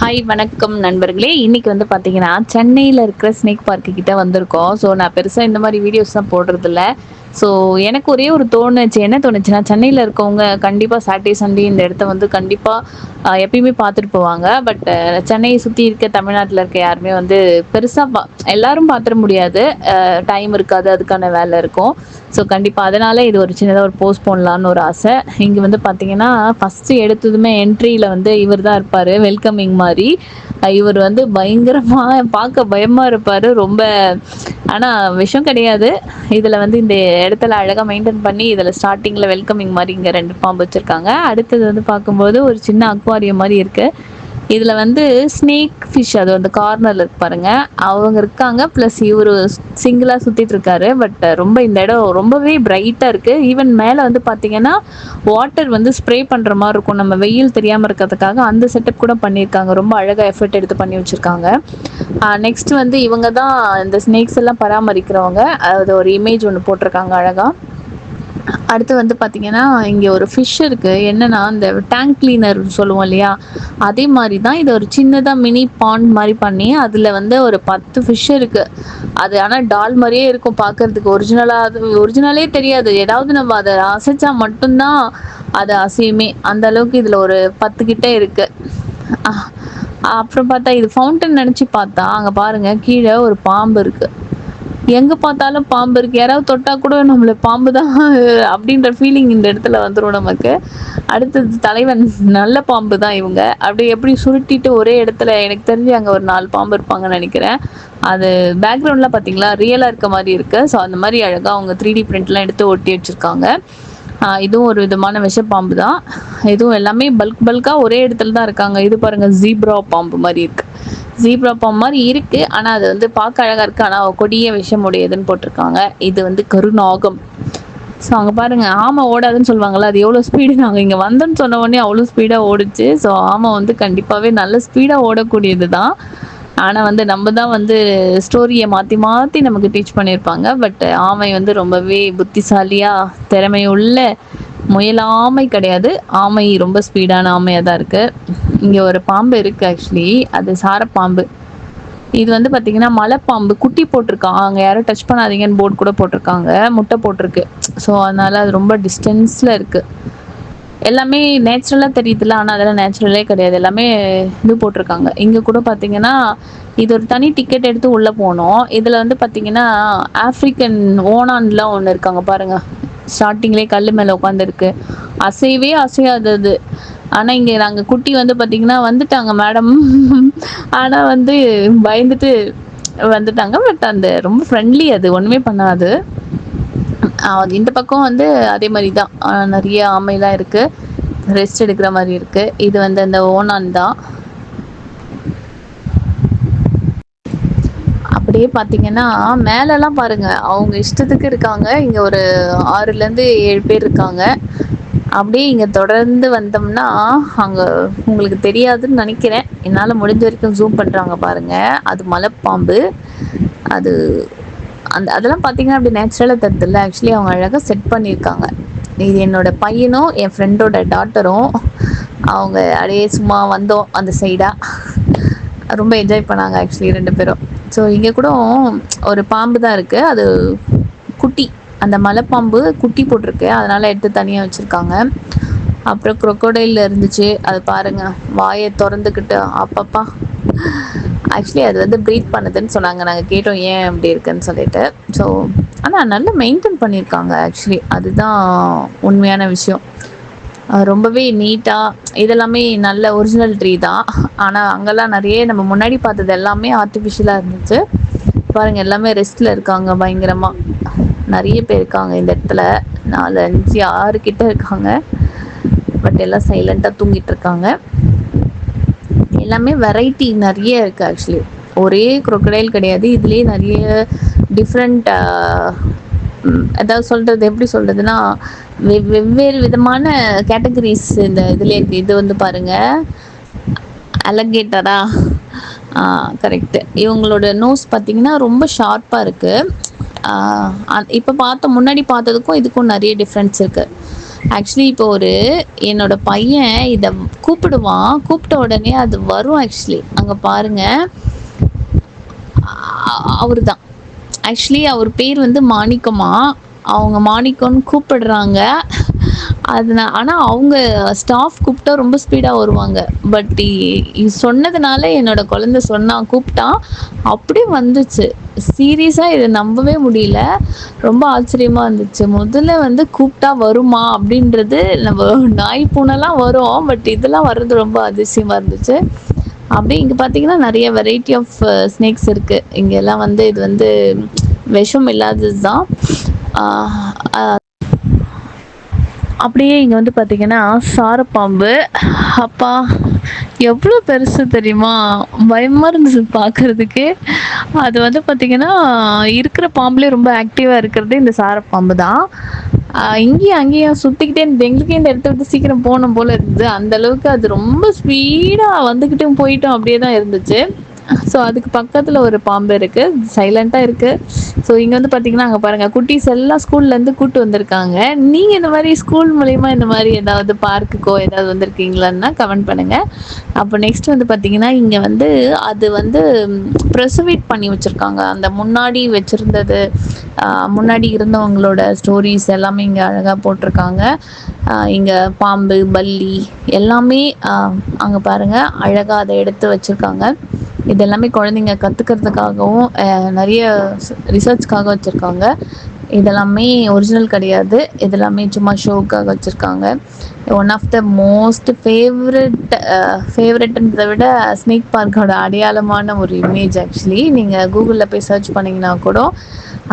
Hi வணக்கம் நண்பர்களே. இன்னைக்கு வந்து பார்த்தீங்கன்னா, சென்னையில இருக்கிற ஸ்னேக் பார்க்கு கிட்ட வந்திருக்கோம். ஸோ நான் பெருசா இந்த மாரி வீடியோஸ்லாம் போடுறதில்ல. ஸோ எனக்கு ஒரே ஒரு தோணுச்சு. என்ன தோணுச்சுன்னா, சென்னையில இருக்கவங்க கண்டிப்பா சாட்டர்டே, சண்டே இந்த இடத்த வந்து கண்டிப்பா எப்பயுமே பார்த்துட்டு போவாங்க. பட் சென்னைய சுத்தி இருக்க தமிழ்நாட்டுல இருக்க யாருமே வந்து பெருசா எல்லாரும் பார்த்துற முடியாது. டைம் இருக்காது. அதுக்கான வேலை இருக்கும். ஸோ கண்டிப்பா அதனால இது ஒரு சின்னதா ஒரு போஸ்ட் போடலான்னு ஒரு ஆசை. இங்க வந்து பார்த்தீங்கன்னா, ஃபர்ஸ்ட்டு எடுத்ததுமே என்ட்ரியில வந்து இவர் தான் இருப்பாரு. வெல்கமிங் மாரி. இவர் வந்து பயங்கரமா பார்க்க பயமா இருப்பாரு. ரொம்ப ஆனா விஷம் கிடையாது. இதுல வந்து இந்த இடத்துல அழகா மெயின்டெயின் பண்ணி இதுல ஸ்டார்ட்டிங்ல வெல்கமிங் மாரி இங்க 2 பாம்பு வச்சிருக்காங்க. அடுத்தது வந்து பார்க்கும்போது ஒரு சின்ன அக்வாரியம் மாரி இருக்கு. இதுல வந்து ஸ்னேக் ஃபிஷ் அது வந்து கார்னர்ல இருக்கு பாருங்க. அவங்க இருக்காங்க. பிளஸ் இவரு சிங்கிளா சுத்திட்டு இருக்காரு. பட் ரொம்ப இந்த இடம் ரொம்பவே பிரைட்டா இருக்கு. ஈவன் மேல வந்து பார்த்தீங்கன்னா, வாட்டர் வந்து ஸ்ப்ரே பண்ற மாரி இருக்கும். நம்ம வெயில் தெரியாம இருக்கிறதுக்காக அந்த செட்டப் கூட பண்ணியிருக்காங்க. ரொம்ப அழகா எஃபர்ட் எடுத்து பண்ணி வச்சிருக்காங்க. நெக்ஸ்ட் வந்து இவங்க தான் இந்த ஸ்னேக்ஸ் எல்லாம் பராமரிக்கிறவங்க. அது ஒரு இமேஜ் ஒண்ணு போட்டிருக்காங்க அழகா. அடுத்து வந்து பார்த்தீங்கன்னா, இங்க ஒரு ஃபிஷ் இருக்கு. என்னன்னா, இந்த டேங்க் கிளீனர் சொல்லுவோம் இல்லையா? அதே மாரி தான் இது ஒரு சின்னதா மினி பாண்ட் மாரி பண்ணி, அதுல வந்து ஒரு 10 ஃபிஷ் இருக்கு. அது ஆனா டால் மாரியே இருக்கும் பார்க்கறதுக்கு. அது ஒரிஜினலே தெரியாது. ஏதாவது நம்ம அத அசைச்சா மட்டும் தான் அது அசையுமே. அந்த அளவுக்கு இதுல ஒரு 10 கிட்ட இருக்கு. அ அப்புறம் பார்த்தா இது ஃபவுண்டன் நெனச்சு பார்த்தா, அங்க பாருங்க கீழ ஒரு பாம்பு இருக்கு. எங்க பார்த்தாலும் பாம்பு இருக்கு. யாராவது தொட்டா கூட நம்மள பாம்பு தான் அப்படின்ற ஃபீலிங் இந்த இடத்துல வந்துரும் நமக்கு. அடுத்தது தலைவன் நல்ல பாம்பு தான் இவங்க. அப்படியே எப்படி சுருட்டிட்டு ஒரே இடத்துல எனக்கு தெரிஞ்சு அங்க ஒரு 4 பாம்பு இருப்பாங்கன்னு நெனைக்கிறேன். அது பேக்ரவுண்ட்லாம் பார்த்தீங்களா, ரியலா இருக்க மாரி இருக்கு. ஸோ அந்த மாரி அழகா அவங்க 3D பிரிண்ட்லாம் எடுத்து ஒட்டி வச்சிருக்காங்க. இதுவும் ஒரு விதமான விஷப்பாம்பு தான். இதுவும் எல்லாமே பல்கா ஒரே இடத்துல தான் இருக்காங்க. இது பாருங்க ஜீப்ரா பாம்பு மாரி இருக்கு. ஜீப்ரா பாம்பு மாரி இருக்கு. ஆனா அது வந்து பார்க்க அழகா இருக்கு. ஆனா கொடிய விஷம் உடையதுன்னு போட்டிருக்காங்க. இது வந்து கருநாகம். ஸோ அங்க பாருங்க ஆமை ஓடாதுன்னு சொல்லுவாங்கல்ல. அது எவ்வளோ ஸ்பீடு நாங்க இங்க வந்தோன்னு சொன்ன உடனே அவ்வளோ ஸ்பீடா ஓடுச்சு. ஸோ ஆமை வந்து கண்டிப்பாவே நல்ல ஸ்பீடா ஓடக்கூடியது தான். ஆனா வந்து நம்ம தான் வந்து ஸ்டோரிய மாத்தி மாத்தி நமக்கு டீச் பண்ணியிருப்பாங்க. பட் ஆமை வந்து ரொம்பவே புத்திசாலியா, திறமையுள்ள முயலாமை கிடையாது. ஆமை ரொம்ப ஸ்பீடான ஆமையா தான் இருக்கு. இங்க ஒரு பாம்பு இருக்கு ஆக்சுவலி. அது சாரப்பாம்பு. இது வந்து பார்த்தீங்கன்னா, மலைப்பாம்பு குட்டி போட்டிருக்கான். அங்க யாரும் டச் பண்ணாதீங்கன்னு போர்ட் கூட போட்டிருக்காங்க. முட்டை போட்டிருக்கு. ஸோ அதனால அது ரொம்ப டிஸ்டன்ஸ்ல இருக்கு. எல்லாமே நேச்சுரலா தெரியுதுல்ல. ஆனா அதெல்லாம் நேச்சுரலே கிடையாது. எல்லாமே இது போட்டிருக்காங்க. இங்க கூட பார்த்தீங்கன்னா, இது ஒரு தனி டிக்கெட் எடுத்து உள்ள போனோம். இதுல வந்து பார்த்தீங்கன்னா, ஆஃப்ரிக்கன் ஓணான்லாம் ஒண்ணு இருக்காங்க பாருங்க. ஸ்டார்ட்டிங்லயே கல்லு மேல உட்காந்துருக்கு. அசையவே அசையாது அது. ஆனா இங்க நாங்க குட்டி வந்து பார்த்தீங்கன்னா, வந்துட்டாங்க மேடம். ஆனா வந்து பயந்துட்டு வந்துட்டாங்க. பட் அந்த ரொம்ப ஃப்ரெண்ட்லி அது. ஒண்ணுமே பண்ணாது. இந்த பக்கம் வந்து அதே மாரி தான். நெறைய ஆமைலாம் இருக்கு. ரெஸ்ட் எடுக்கிற மாரி இருக்கு. இது வந்து அந்த ஓணான் தான். அப்படியே பார்த்தீங்கன்னா, மேலலாம் பாருங்க. அவங்க இஷ்டத்துக்கு இருக்காங்க. இங்க ஒரு 6லேருந்து 7 பேர் இருக்காங்க. அப்படியே இங்க தொடர்ந்து வந்தோம்னா, அங்க உங்களுக்கு தெரியாதுன்னு நெனைக்கிறேன். என்னால முடிஞ்ச வரைக்கும் ஜூம் பண்றாங்க பாருங்க. அது மலைப்பாம்பு. அது அதெல்லாம் பார்த்தீங்கன்னா, அப்படி நேச்சுரலா தெரியுதுல்ல. ஆக்சுவலி அவங்க அழகா செட் பண்ணியிருக்காங்க. இது என்னோட பையனும், என் ஃப்ரெண்டோட டாட்டரும். அவங்க அப்படியே சும்மா வந்தோம் அந்த சைடா. ரொம்ப என்ஜாய் பண்ணாங்க ஆக்சுவலி 2 பேரும். ஸோ இங்க கூட ஒரு பாம்பு தான் இருக்கு. அது குட்டி. அந்த மலைப்பாம்பு குட்டி போட்டிருக்கு. அதனால எடுத்து தனியா வச்சிருக்காங்க. அப்புறம் குரோக்கோடைல் இருந்துச்சு. அது பாருங்க. வாய தொறந்துக்கிட்டு அப்பப்பா! ஆக்சுவலி அது வந்து ப்ரீத் பண்ணுதுன்னு சொன்னாங்க. நாங்க கேட்டோம் ஏன் அப்படி இருக்குன்னு சொல்லிட்டு. ஸோ ஆனா நல்லா மெயின்டெயின் பண்ணியிருக்காங்க ஆக்சுவலி. அதுதான் உண்மையான விஷயம். ரொம்பவே நீட்டா இதெல்லாமே நல்ல ஒரிஜினல் ட்ரீ தான். ஆனா அங்கலாம் நெறைய நம்ம முன்னாடி பார்த்தது எல்லாமே ஆர்ட்டிஃபிஷியலா இருந்துச்சு. பாருங்க எல்லாமே ரெஸ்ட்ல இருக்காங்க பயங்கரமா. நெறைய பேர் இருக்காங்க இந்த இடத்துல. 4, 5, 6 கிட்ட இருக்காங்க. பட் எல்லாம் சைலண்டா தூங்கிட்டு இருக்காங்க. எல்லாமே வெரைட்டி நெறைய இருக்கு ஆக்சுவலி. ஒரே குரோக்கடைல் கிடையாது. இதுலயே நெறைய டிஃப்ரெண்ட் அதாவது சொல்றது எப்படி சொல்றதுன்னா, வெவ்வேறு விதமான கேட்டகரிஸ் இந்த இதுல இருக்கு. இது வந்து பாருங்க, அலகேட்டரா? ஆ கரெக்ட்டு. இவங்களோட நோஸ் பார்த்தீங்கன்னா, ரொம்ப ஷார்ப்பா இருக்கு. இப்ப முன்னாடி பார்த்ததுக்கும் இதுக்கும் நெறைய டிஃப்ரென்ஸ் இருக்கு. ஆக்சுவலி இப்போ என்னோட பையன் இத கூப்பிடுவான். கூப்பிட்ட உடனே அது வரும் ஆக்சுவலி. அங்க பாருங்க. அவரு தான். ஆக்சுவலி அவர் பேர் வந்து மாணிக்கமா. அவங்க மாணிக்கம்னு கூப்பிடுறாங்க. ஆனா அவங்க ஸ்டாஃப் கூப்பிட்டா ரொம்ப ஸ்பீடா வருவாங்க. பட் சொன்னதுனால என்னோட குழந்தை கூப்பிட்டான். அப்படியே வந்துச்சு. சீரியஸா இத நம்பவே முடியல. ரொம்ப ஆச்சரியமா இருந்துச்சு. முதல்ல வந்து கூப்பிட்டா வருமா அப்படின்றது நம்ம நாய், பூனைலாம் வரும். பட் இதெல்லாம் வர்றது ரொம்ப அதிசயமா இருந்துச்சு. அப்படியே இங்க பார்த்தீங்கன்னா நெறைய வெரைட்டி ஆஃப் ஸ்னேக்ஸ் இருக்கு. இங்கெல்லாம் வந்து இது வந்து விஷம் இல்லாதது தான். ஆ அ அப்படியே இங்க வந்து பார்த்தீங்கன்னா, சாரப்பாம்பு. அப்பா! எவ்ளோ பெருசு தெரியுமா? பயமா இருந்துச்சு பார்க்கறதுக்கே. அது வந்து பார்த்தீங்கன்னா, இருக்கிற பாம்புலயே ரொம்ப ஆக்டிவா இருக்கிறது இந்த சாரப்பாம்பு தான். இங்கேயும் அங்கேயும் சுத்திக்கிட்டே இருந்தது. எங்களுக்கே இந்த இடத்த விட்டு சீக்கிரம் போணும் போல இருந்தது. அந்த அளவுக்கு அது ரொம்ப ஸ்பீடா வந்துகிட்டும் போயிட்டும் அப்படியே தான் இருந்துச்சு. ஸோ அதுக்கு பக்கத்துல ஒரு பாம்பு இருக்கு. சைலன்ட்டா இருக்கு. ஸோ இங்க வந்து பார்த்தீங்கன்னா, அங்க பாருங்க குட்டீஸ் எல்லாம் ஸ்கூல்லேருந்து கூட்டு வந்திருக்காங்க. நீங்க இந்த மாரி ஸ்கூல் மூலியமா இந்த மாரி ஏதாவது பார்க்குக்கோ ஏதாவது வந்திருக்கீங்களான்னா கமெண்ட் பண்ணுங்க. அப்போ நெக்ஸ்ட் வந்து பார்த்தீங்கன்னா, இங்க வந்து அது வந்து ப்ரிசர்வேட் பண்ணி வச்சிருக்காங்க. அந்த முன்னாடி வச்சிருந்தது, முன்னாடி இருந்தவங்களோட ஸ்டோரீஸ் எல்லாமே இங்க அழகா போட்டிருக்காங்க. இங்க பாம்பு, பல்லி எல்லாமே அங்க பாருங்க அழகா அத எடுத்து வச்சிருக்காங்க. இது எல்லாமே குழந்தைங்க கத்துக்கிறதுக்காகவும், நெறைய ரிசர்ச்‌க்காக வச்சிருக்காங்க. இதெல்லாமே ஒரிஜினல் கிடையாது. இதெல்லாமே சும்மா ஷோக்காக வச்சிருக்காங்க. ஒன் ஆஃப் த மோஸ்ட் ஃபேவரட்ன்றத விட ஸ்னேக் பார்க்கோட அடையாளமான ஒரு இமேஜ் ஆக்சுவலி. நீங்க கூகுள்ல போய் சர்ச் பண்ணீங்கன்னா கூட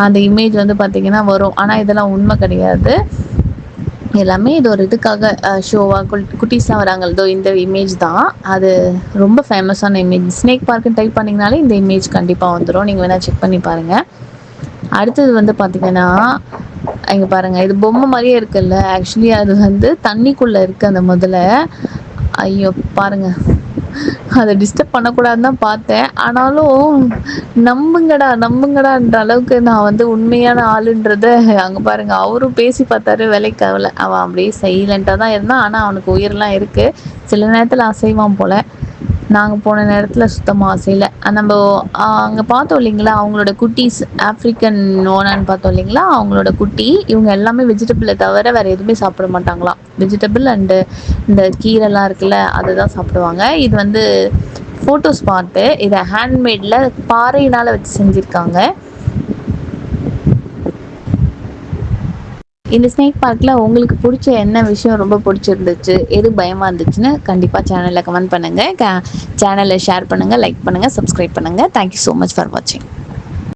அந்த இமேஜ் வந்து பார்த்தீங்கன்னா வரும். ஆனா இதெல்லாம் உண்மை கிடையாது. எல்லாமே இது ஒரு இதுக்காக ஷோவா குட்டீஸ்லாம் வராங்க. இதோ இந்த இமேஜ் தான். அது ரொம்ப ஃபேமஸான இமேஜ். ஸ்னேக் பார்க்ன்னு டைப் பண்ணீங்கனாலே இந்த இமேஜ் கண்டிப்பா வந்துரும். நீங்க வேணா செக் பண்ணி பாருங்க. அடுத்தது வந்து பார்த்தீங்கன்னா, இங்க பாருங்க. இது பொம்மை மாரியே இருக்குல்ல. ஆக்சுவலி அது வந்து தண்ணிக்குள்ள இருக்கு அந்த முதல. ஐயோ! பாருங்க. அத டிஸ்டர்ப் பண்ணக்கூடாதுன்னு தான் பார்த்தேன். ஆனாலும் நம்புங்கடா, நம்புங்கடான்ற அளவுக்கு நான் வந்து உண்மையான ஆளுன்றத அங்க பாருங்க. அவரும் பேசி பார்த்தாரு வேலைக்கு ஆகல. அவன் அப்படியே சைலன்ட்டா தான் இருந்தான். ஆனா அவனுக்கு உயிர்லாம் இருக்கு. சில நேரத்துல அசைவான் போல. நாங்க போன நேரத்துல சுத்தமா அசையல. நம்ப அங்க பார்த்தோம் இல்லைங்களா, அவங்களோட குட்டீஸ் ஆஃப்ரிக்கன் ஓனான்னு பார்த்தோம் இல்லைங்களா, அவங்களோட குட்டி. இவங்க எல்லாமே வெஜிடபிள தவிர வேற எதுவுமே சாப்பிட மாட்டாங்களாம். வெஜிடபிள் அண்டு இந்த கீரைலாம் இருக்குல்ல, அதுதான் சாப்பிடுவாங்க. இது வந்து ஃபோட்டோ ஸ்பாட்டு. இத ஹேண்ட்மேட்ல பாறையினால வச்சு செஞ்சிருக்காங்க. இந்த ஸ்னேக் பார்க்ல உங்களுக்கு புடிச்ச என்ன விஷயம் ரொம்ப புடிச்சிருந்துச்சு? எது பயமா இருந்துச்சுன்னு கண்டிப்பா சேனல்ல கமெண்ட் பண்ணுங்க. சேனல ஷேர் பண்ணுங்க, லைக் பண்ணுங்க, சப்ஸ்கிரைப் பண்ணுங்க. Thank you so much for வாட்சிங்.